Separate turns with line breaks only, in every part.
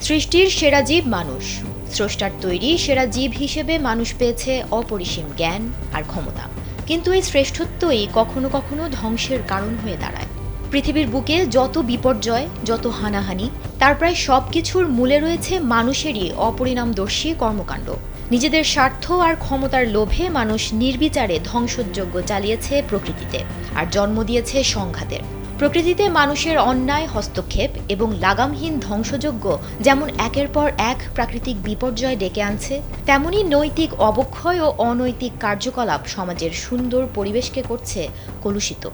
সৃষ্টির সেরা জীব মানুষ। স্রষ্টার তৈরি সেরা জীব হিসেবে মানুষ পেয়েছে অপরিসীম জ্ঞান আর ক্ষমতা, কিন্তু এই শ্রেষ্ঠত্বই কখনো কখনো ধ্বংসের কারণ হয়ে দাঁড়ায়। পৃথিবীর বুকে যত বিপর্যয়, যত হানাহানি, তার প্রায় সবকিছুর মূলে রয়েছে মানুষেরই অপরিণামদর্শী কর্মকাণ্ড। নিজেদের স্বার্থ আর ক্ষমতার লোভে মানুষ নির্বিচারে ধ্বংসযজ্ঞ চালিয়েছে প্রকৃতিতে, আর জন্ম দিয়েছে সংঘাতের। প্রকৃতিতে মানুষের অন্যায় হস্তক্ষেপ এবং লাগামহীন ধ্বংসযজ্ঞ যেমন একের পর এক প্রাকৃতিক বিপর্যয় ডেকে আনছে, তেমনি নৈতিক অবক্ষয় ও অনৈতিক কার্যকলাপ সমাজের সুন্দর পরিবেশকে করছে কলুষিত।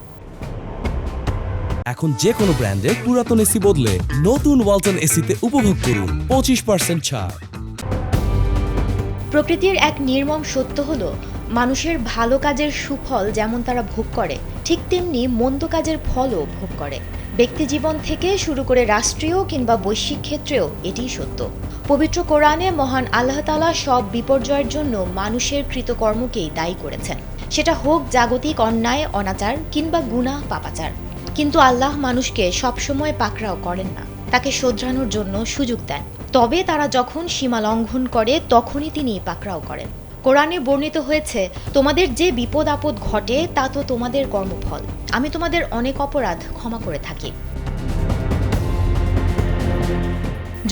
এখন যে কোনো ব্র্যান্ডের পুরাতন এসি বদলে নতুন ওয়ালটন এসিতে উপভোগ করুন 25% ছাড়।
প্রকৃতির এক নির্মম সত্য হলো, মানুষের ভালো কাজের সুফল যেমন তারা ভোগ করে, ঠিক তেমনি মন্দ কাজের ফলও ভোগ করে। ব্যক্তি জীবন থেকে শুরু করে রাষ্ট্রীয় কিংবা বৈশ্বিক ক্ষেত্রেও এটিই সত্য। পবিত্র কোরআনে মহান আল্লাহ তাআলা সব বিপর্যয়ের জন্য মানুষের কৃতকর্মকেই দায়ী করেছেন, সেটা হোক জাগতিক অন্যায় অনাচার কিংবা গুনাহ পাপাচার। কিন্তু আল্লাহ মানুষকে সবসময় পাকড়াও করেন না, তাকে শোধরানোর জন্য সুযোগ দেন। তবে তারা যখন সীমা লঙ্ঘন করে তখনই তিনি পাকড়াও করেন। কোরআনে বর্ণিত হয়েছে, তোমাদের যে বিপদ আপদ ঘটে তা তো তোমাদের কর্মফল, আমি তোমাদের অনেক অপরাধ ক্ষমা করে থাকি।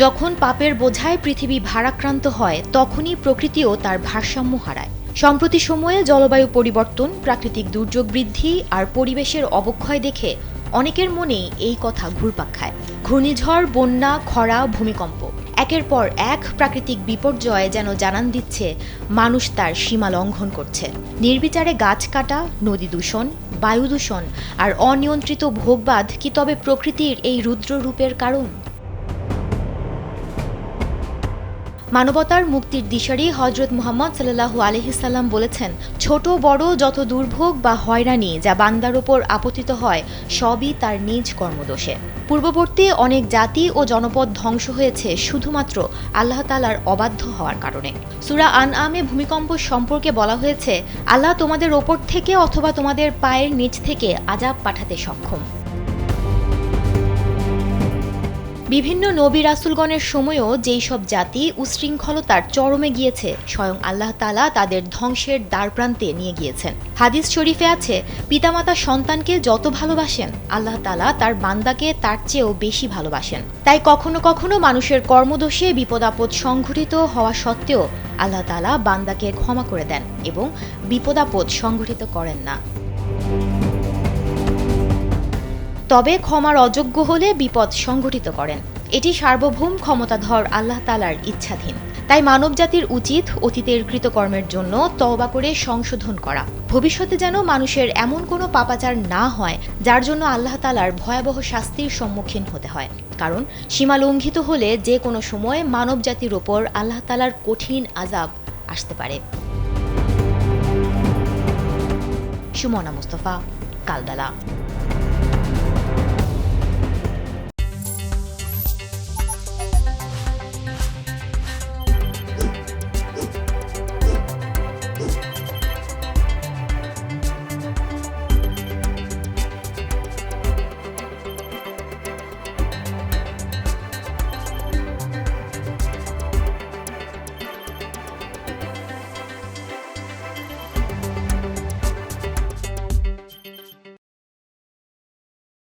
যখন পাপের বোঝায় পৃথিবী ভারাক্রান্ত হয়, তখনই প্রকৃতিও তার ভারসাম্য হারায়। সম্প্রতি সময়ে জলবায়ু পরিবর্তন, প্রাকৃতিক দুর্যোগ বৃদ্ধি আর পরিবেশের অবক্ষয় দেখে অনেকের মনেই এই কথা ঘুরপাক খায়। ঘূর্ণিঝড়, বন্যা, খরা, ভূমিকম্প, একের পর এক প্রাকৃতিক বিপর্যয় যেন জানান দিচ্ছে মানুষ তার সীমা লঙ্ঘন করছে। নির্বিচারে গাছ কাটা, নদী দূষণ, বায়ু দূষণ আর অনিয়ন্ত্রিত ভোগবাদ কি তবে প্রকৃতির এই রুদ্র রূপের কারণ? মানবতার মুক্তির দিশারি হযরত মুহাম্মদ সাল্লাল্লাহু আলাইহি সাল্লাম বলেছেন, ছোট বড় যত দুর্ভোগ বা হয়রানি যা বান্দার ওপর আপতিত হয়, সবই তার নিজ কর্মদোষে। পূর্ববর্তী অনেক জাতি ও জনপদ ধ্বংস হয়েছে শুধুমাত্র আল্লাহ তাআলার অবাধ্য হওয়ার কারণে। সূরা আনআমে ভূমিকম্প সম্পর্কে বলা হয়েছে, আল্লাহ তোমাদের ওপর থেকে অথবা তোমাদের পায়ের নিচ থেকে আযাব পাঠাতে সক্ষম। বিভিন্ন নবী রাসূলগণের সময়ও যেই সব জাতি উশৃঙ্খলতার চরমে গিয়েছে, স্বয়ং আল্লাহ তাআলা তাদের ধ্বংসের দ্বারপ্রান্তে নিয়ে গিয়েছেন। হাদিস শরীফে আছে, পিতামাতা সন্তানকে যত ভালোবাসেন, আল্লাহ তাআলা তার বান্দাকে তার চেয়েও বেশি ভালোবাসেন। তাই কখনো কখনো মানুষের কর্মদোষে বিপদ আপদ সংঘটিত হওয়া সত্ত্বেও আল্লাহ তাআলা বান্দাকে ক্ষমা করে দেন এবং বিপদ আপদ সংঘটিত করেন না। তবে ক্ষমার অযোগ্য হলে বিপদ সংঘটিত করেন। এটি সার্বভৌম ক্ষমতাধর আল্লাহ তাআলার ইচ্ছাধীন। তাই মানবজাতির উচিত অতীতের কৃতকর্মের জন্য তওবা করে সংশোধন করা, ভবিষ্যতে যেন মানুষের এমন কোনো পাপাচার না হয় যার জন্য আল্লাহ তাআলার ভয়াবহ শাস্তির সম্মুখীন হতে হয়। কারণ সীমা লঙ্ঘিত হলে যে কোনো সময় মানবজাতির ওপর আল্লাহ তাআলার কঠিন আযাব আসতে পারে। সুমনা মুস্তাফা, কালবেলা।